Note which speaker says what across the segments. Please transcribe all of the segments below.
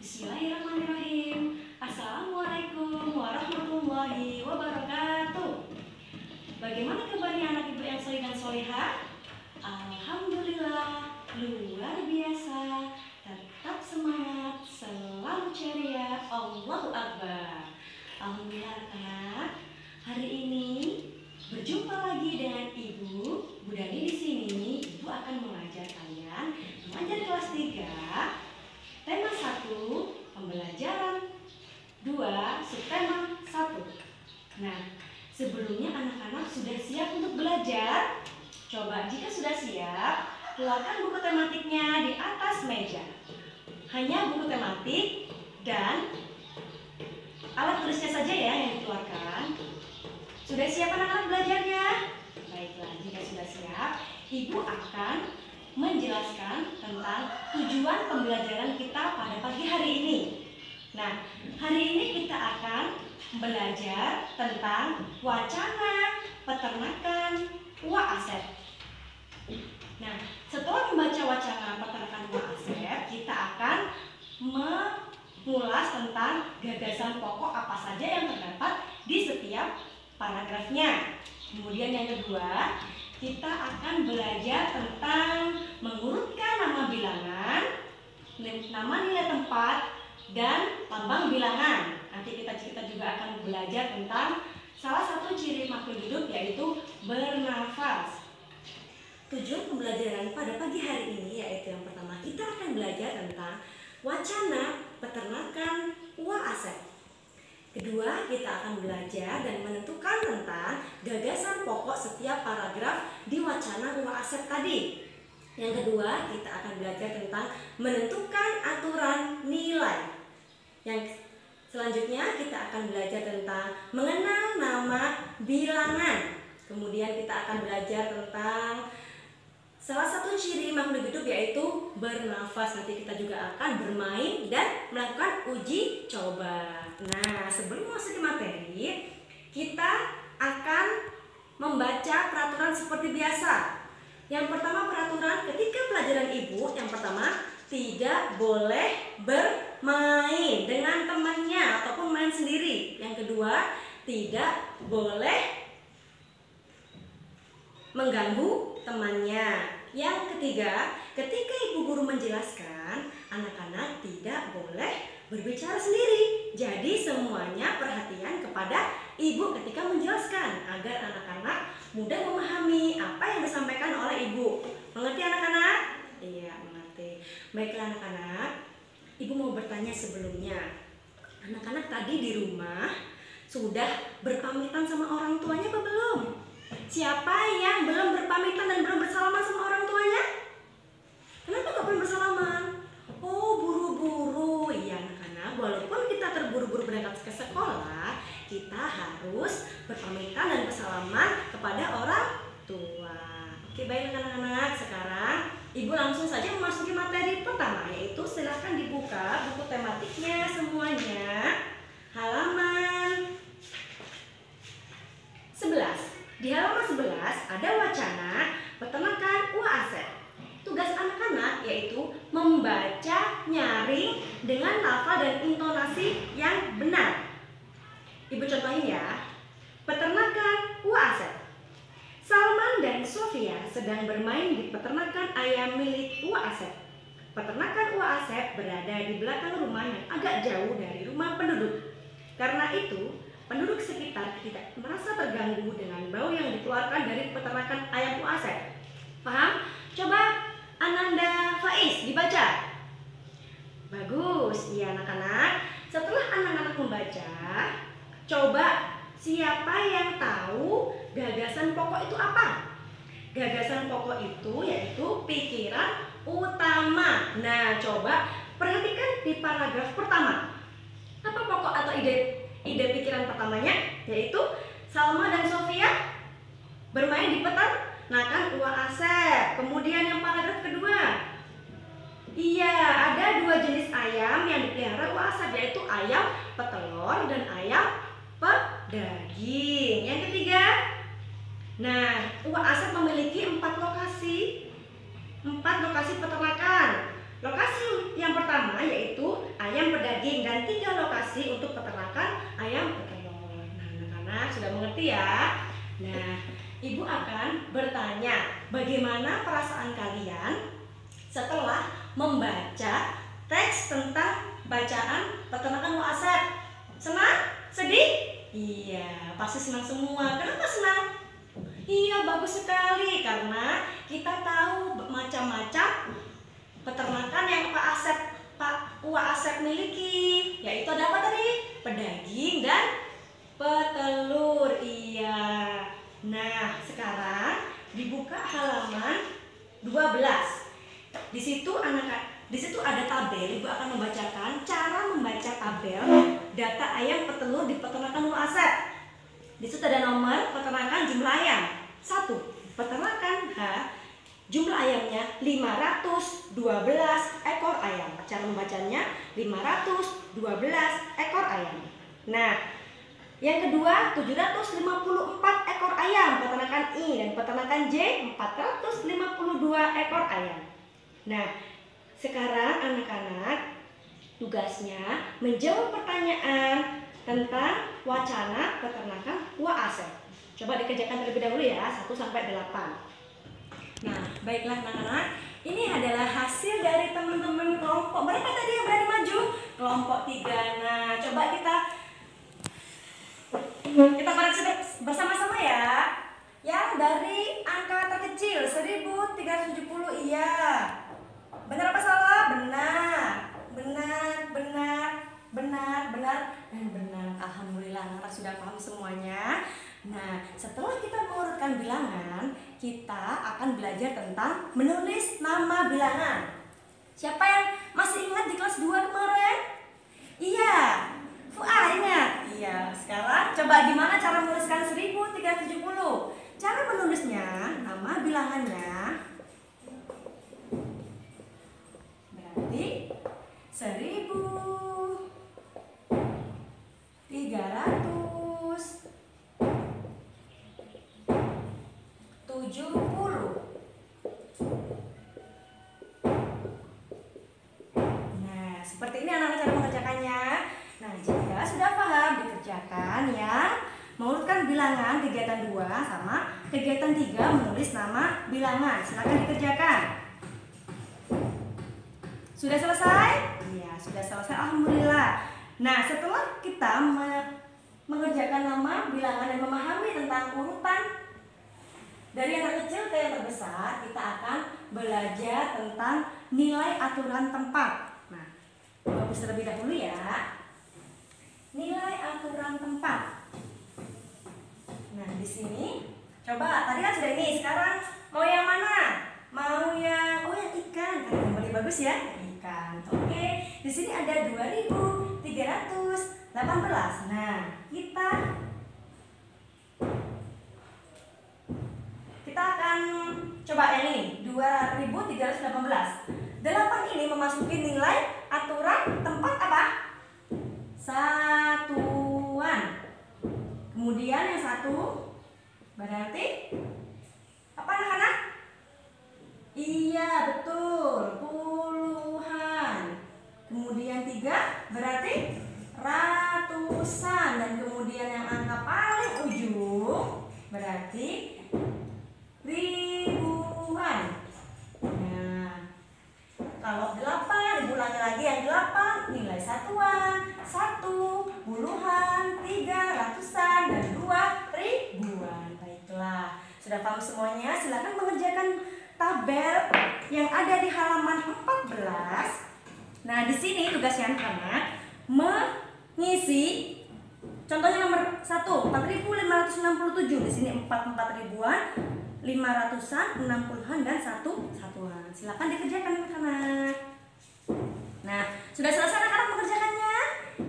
Speaker 1: Bismillahirrahmanirrahim. Assalamualaikum warahmatullahi wabarakatuh. Bagaimana kabarnya anak ibu yang solih dan solihah? Alhamdulillah, luar biasa. Tetap semangat, selalu ceria. Allahu Akbar. Alhamdulillah anak. Hari ini berjumpa lagi dengan Ibu Budani di sini. Ibu akan mengajar kalian mengajar kelas 3. Tema 1, pembelajaran. 2, subtema 1. Nah, sebelumnya anak-anak sudah siap untuk belajar? Coba jika sudah siap, keluarkan buku tematiknya di atas meja. Hanya buku tematik dan alat tulisnya saja ya yang dikeluarkan. Sudah siap anak-anak belajarnya? Baiklah, jika sudah siap, Ibu akan menjelaskan tentang tujuan pembelajaran kita pada pagi hari ini. Nah, hari ini kita akan belajar tentang wacana peternakan uwa asep. Nah, setelah membaca wacana peternakan uwa asep, kita akan mengulas tentang gagasan pokok apa saja yang terdapat di setiap paragrafnya. Kemudian yang kedua, kita akan belajar tentang mengurutkan nama bilangan, nama nilai tempat, dan lambang bilangan. Nanti kita juga akan belajar tentang salah satu ciri makhluk hidup, yaitu bernafas. Tujuan pembelajaran pada pagi hari ini yaitu yang pertama, kita akan belajar tentang wacana peternakan uwa asep. Kedua, kita akan belajar dan menentukan tentang gagasan pokok setiap paragraf di wacana uwa asep tadi. Yang kedua, kita akan belajar tentang menentukan aturan nilai. Yang selanjutnya, kita akan belajar tentang mengenal nama bilangan. Kemudian kita akan belajar tentang salah satu ciri makhluk hidup yaitu bernafas. Nanti kita juga akan bermain dan melakukan uji coba. Nah, sebelum masuk ke materi, kita akan membaca peraturan seperti biasa. Yang pertama, peraturan ketika pelajaran Ibu, yang pertama, tidak boleh bermain dengan temannya ataupun main sendiri. Yang kedua, tidak boleh mengganggu temannya. Yang ketiga, ketika ibu guru menjelaskan, anak-anak tidak boleh berbicara sendiri. Jadi semuanya perhatian kepada ibu ketika menjelaskan agar anak-anak mudah memahami apa yang disampaikan oleh ibu. Mengerti anak-anak? Iya, mengerti. Baiklah anak-anak, ibu mau bertanya sebelumnya. Anak-anak tadi di rumah sudah berpamitan sama orang tuanya apa belum? Siapa yang belum berpamitan dan belum bersalaman sama orang tuanya? Kenapa kok belum bersalaman? Oh, buru-buru. Iya anak-anak, walaupun kita terburu-buru berangkat ke sekolah, kita harus berpamitan dan bersalaman kepada orang tua. Oke, baik anak-anak. Sekarang ibu langsung saja memasuki materi pertama, yaitu silakan dibuka buku tematiknya semuanya. Halaman 11. Di halaman 11 ada wacana peternakan uwa asep. Tugas anak-anak yaitu membaca nyaring dengan lafal dan intonasi yang benar. Ibu contohin ya. Peternakan uwa asep. Salman dan Sofia sedang bermain di peternakan ayam milik uwa asep. Peternakan uwa asep berada di belakang rumah yang agak jauh dari rumah penduduk. Karena itu, penduduk sekitar tidak merasa terganggu dengan bau yang dikeluarkan dari peternakan ayam uwa asep. Paham? Coba Ananda Faiz dibaca. Bagus, ya anak-anak. Setelah anak-anak membaca, coba siapa yang tahu gagasan pokok itu apa? Gagasan pokok itu yaitu pikiran utama. Nah, coba perhatikan di paragraf pertama. Apa pokok atau ide pikiran pertamanya? Yaitu Salma dan Sofia bermain di peternakan uwa asep. Kemudian yang paragraf kedua, iya, ada dua jenis ayam yang dipelihara uwa asep, yaitu ayam petelur dan ayam pedaging. Yang ketiga, nah, uwa asep memiliki 4 lokasi peternakan. Lokasi yang pertama yaitu ayam pedaging Sudah mengerti ya? Nah, Ibu akan bertanya, bagaimana perasaan kalian setelah membaca teks tentang bacaan peternakan muasab? Senang? Sedih? Iya, pasti senang semua. Kenapa senang? Iya, bagus sekali karena kita tahu macam-macam peternakan yang Pak Uwa Asep miliki, yaitu ada apa tadi? Pedaging dan petelur. Iya. Nah, sekarang dibuka halaman 12. Di situ ada tabel. Ibu akan membacakan cara membaca tabel data ayam petelur di peternakan Uwa Asep. Di situ ada nomor peternakan jumlah ayam. 1. Peternakan H. Jumlah ayamnya 512 ekor ayam. Cara membacanya 512 ekor ayam. Nah, yang kedua 754 ekor ayam peternakan I, dan peternakan J 452 ekor ayam. Nah, sekarang anak-anak tugasnya menjawab pertanyaan tentang wacana peternakan Uwa Asep. Coba dikerjakan terlebih dahulu ya, 1 sampai 8. Nah, baiklah anak-anak, ini adalah hasil dari teman-teman kelompok berapa tadi yang berani maju? Kelompok 3. Nah, coba kita koreksi bersama-sama ya. Yang dari angka terkecil 1370, iya. Benar apa salah? Benar, dan benar. Alhamdulillah, anak-anak sudah paham semuanya. Nah, setelah kita mengurutkan bilangan, kita akan belajar tentang menulis nama bilangan. Siapa yang masih ingat di kelas 2 kemarin? Iya, Fuad ingat? Iya, sekarang coba gimana cara menuliskan 1370? Cara menulisnya, nama bilangannya berarti 1370. Nah, seperti ini anak-anak cara mengerjakannya. Nah, jika sudah paham, dikerjakan ya. Mengurutkan bilangan kegiatan 2 sama kegiatan 3 menulis nama bilangan. Silakan dikerjakan. Sudah selesai? Iya, sudah selesai. Alhamdulillah. Nah, setelah kita mengerjakan nama bilangan dan memahami tentang urutan dari yang terkecil ke yang terbesar, kita akan belajar tentang nilai aturan tempat. Nah, bagus terlebih dahulu ya. Nilai aturan tempat. Nah, di sini coba tadi kan sudah ini, sekarang mau yang mana? Mau yang yang ikan. Karena gambarnya bagus ya, ikan. Oke, di sini ada 2318. Nah, kita akan coba yang ini 2318. 8 ini memasuki nilai aturan tempat apa? Satuan. Kemudian yang 1 berarti apa anak-anak? Iya, betul, puluhan. Kemudian 3 berarti ratusan. Dan kemudian yang angka paling ujung berarti ribuan. Nah, kalau 8 diulangi lagi, yang 8 nilai satuan, 1 puluhan, 3 ratusan, dan 2 ribuan. Baiklah, sudah paham semuanya? Silakan mengerjakan tabel yang ada di halaman 14. Nah, di sini tugasnya anak-anak mengisi. Contohnya nomor 1, 4.567. Di sini 4 ribuan, 500-an, 60-an, dan 1 satuan. Silakan dikerjakan anak-anak. Nah, sudah selesai anak-anak mengerjakannya?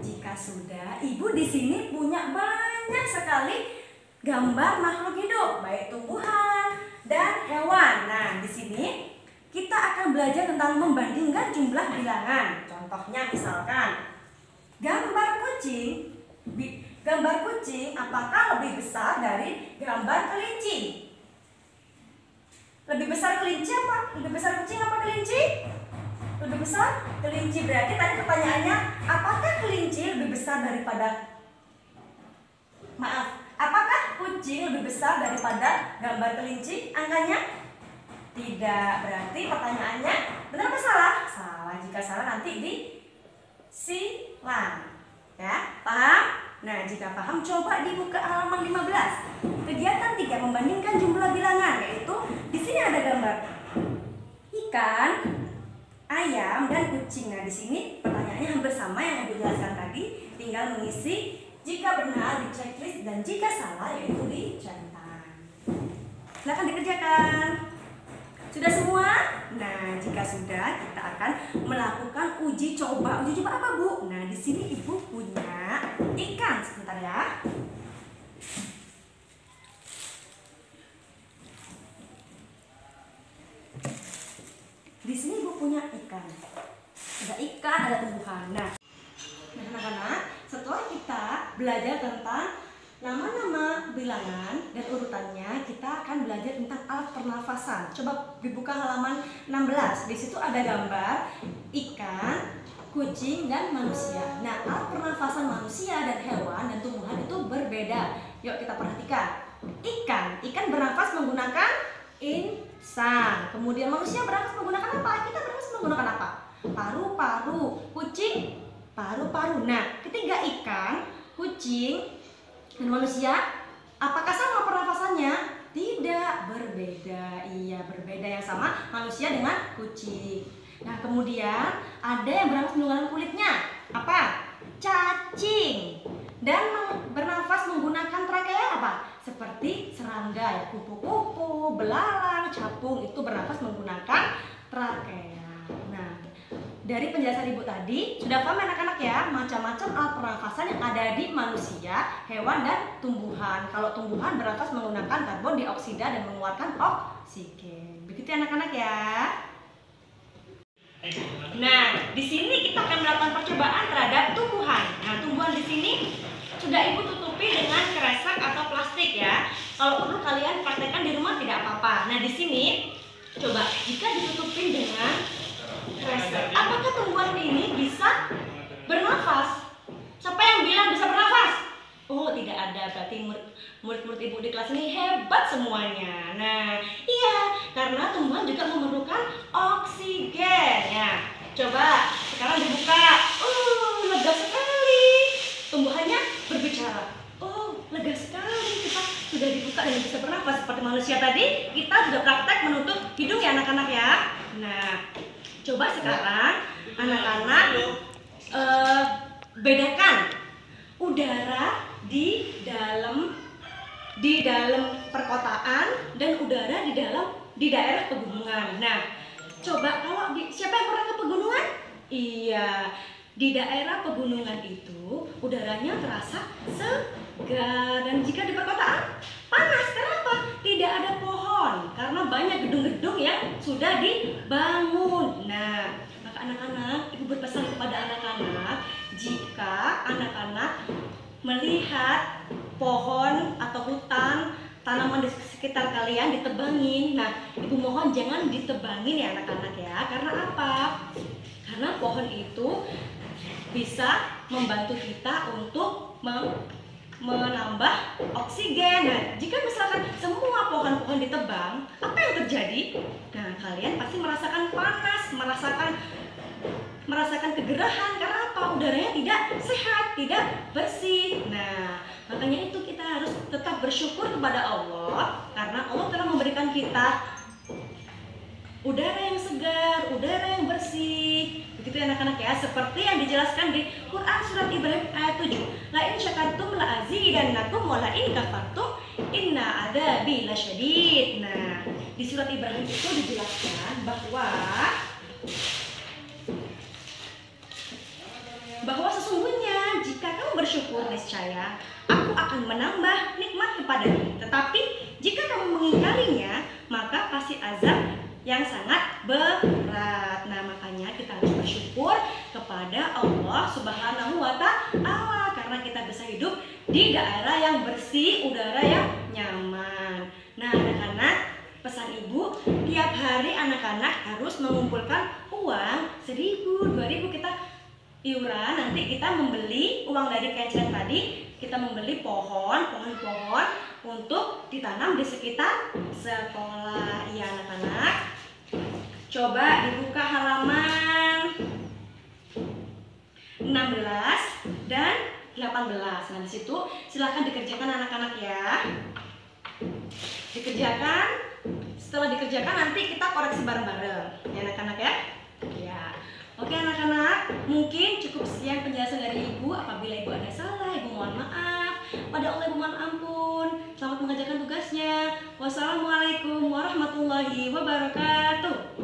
Speaker 1: Jika sudah, Ibu di sini punya banyak sekali gambar makhluk hidup, baik tumbuhan dan hewan. Nah, di sini kita akan belajar tentang membandingkan jumlah bilangan. Contohnya misalkan gambar kucing apakah lebih besar dari gambar kelinci? Lebih besar kelinci apa? Lebih besar kucing apa kelinci? Lebih besar kelinci. Berarti tadi pertanyaannya, apakah kelinci lebih besar daripada apakah kucing lebih besar daripada gambar kelinci angkanya? Tidak. Berarti pertanyaannya benar apa salah? Salah. Jika salah nanti disilang. Ya, paham? Nah, jika paham coba dibuka halaman 15. Kegiatan 3 membandingkan jumlah bilangan, yaitu di sini ada gambar ikan, ayam, dan kucing. Nah, di sini pertanyaannya hampir sama yang Ibu jelaskan tadi, tinggal mengisi jika benar di checklist dan jika salah yaitu dicantum. Silakan dikerjakan. Sudah semua? Nah, jika sudah, kita akan melakukan uji coba. Uji coba apa, Bu? Nah, di sini Ibu punya ikan. Sebentar ya. Di sini Ibu punya ikan. Ada ikan, ada tumbuhan. Nah, anak-anak, setelah kita belajar tentang nama-nama bilangan dan urutannya, kita akan belajar tentang alat pernafasan. Coba dibuka halaman 16. Di situ ada gambar ikan, kucing, dan manusia. Nah, alat pernafasan manusia dan hewan dan tumbuhan itu berbeda. Yuk kita perhatikan. Ikan bernafas menggunakan insang. Kemudian manusia bernafas menggunakan apa? Kita bernafas menggunakan apa? Paru-paru. Kucing paru-paru. Nah, ketiga ikan, kucing, dan manusia, apakah sama pernafasannya? Tidak, berbeda. Iya, berbeda. Yang sama manusia dengan kucing. Nah, kemudian ada yang bernafas menggunakan kulitnya. Apa? Cacing. Dan bernafas menggunakan trakea apa? Seperti serangga, kupu-kupu, belalang, capung, itu bernafas menggunakan trakea. Nah, dari penjelasan Ibu tadi, sudah paham anak-anak ya, macam-macam alat pernafasan yang ada di manusia, hewan, dan tumbuhan. Kalau tumbuhan bernafas menggunakan karbon dioksida dan mengeluarkan oksigen. Begitu anak-anak ya. Nah, di sini kita akan melakukan percobaan terhadap tumbuhan. Nah, tumbuhan di sini sudah Ibu tutupi dengan kresek atau plastik ya. Kalau perlu kalian praktekkan di rumah tidak apa-apa. Nah, di sini coba jika ditutupin dengan kresek, apakah tumbuhan ini bisa bernafas? Siapa yang bilang bisa bernafas? Oh, tidak ada. Berarti murid-murid Ibu di kelas ini hebat semuanya. Nah, iya, karena tumbuhan juga memerlukan oksigen ya. Coba sekarang dibuka. Lega sekali. Tumbuhannya berbicara. Oh, lega sekali. Kita sudah dibuka dan bisa bernafas seperti manusia tadi. Kita sudah praktek menutup hidung ya anak-anak ya. Nah, coba sekarang anak-anak bedakan udara di dalam perkotaan dan udara di daerah pegunungan. Nah, coba kalau siapa yang pernah ke pegunungan? Iya, di daerah pegunungan itu udaranya terasa segar, dan jika di perkotaan panas. Kenapa? Tidak ada pohon karena banyak gedung-gedung yang sudah dibangun. Nah, maka anak-anak, Ibu berpesan kepada anak-anak, jika anak-anak melihat pohon atau hutan, tanaman di sekitar kalian ditebangin, nah Ibu mohon jangan ditebangin ya anak-anak ya. Karena apa? Karena pohon itu bisa membantu kita untuk menambah oksigen. Nah, jika misalkan semua pohon-pohon ditebang, apa yang terjadi? Nah, kalian pasti merasakan panas, merasakan kegerahan. Karena apa? Udaranya tidak sehat, tidak bersih. Nah, makanya itu kita harus tetap bersyukur kepada Allah, karena Allah telah memberikan kita udara yang segar, udara yang bersih. Begitu ya anak-anak ya, seperti yang dijelaskan di Quran surat Ibrahim ayat 7. La in syakartum la azidannakum wa la in kafartum inna adzabi lasyadid. Nah, di surat Ibrahim itu dijelaskan bahwa sesungguhnya jika kamu bersyukur, niscaya aku akan menambah nikmat kepadamu. Tetapi jika kamu mengingkarinya, maka pasti azab yang sangat berat. Nah, makanya kita harus bersyukur kepada Allah Subhanahu wa Ta'ala, karena kita bisa hidup di daerah yang bersih, udara yang nyaman. Nah, anak-anak, pesan Ibu, tiap hari anak-anak harus mengumpulkan uang 1.000, 2.000 kita iuran. Nanti kita membeli uang dari kecilan tadi, kita membeli pohon untuk ditanam di sekitar sekolah. Iya anak-anak. Coba dibuka halaman 16 dan 18. Nah, di situ silahkan dikerjakan anak-anak ya. Dikerjakan. Setelah dikerjakan nanti kita koreksi bareng-bareng. Ya anak-anak ya. Ya. Oke anak-anak, mungkin cukup sekian penjelasan dari Ibu. Apabila Ibu ada salah, Ibu mohon maaf. Pada Allah Ibu mohon ampun. Selamat mengerjakan tugasnya. Wassalamualaikum warahmatullahi wabarakatuh.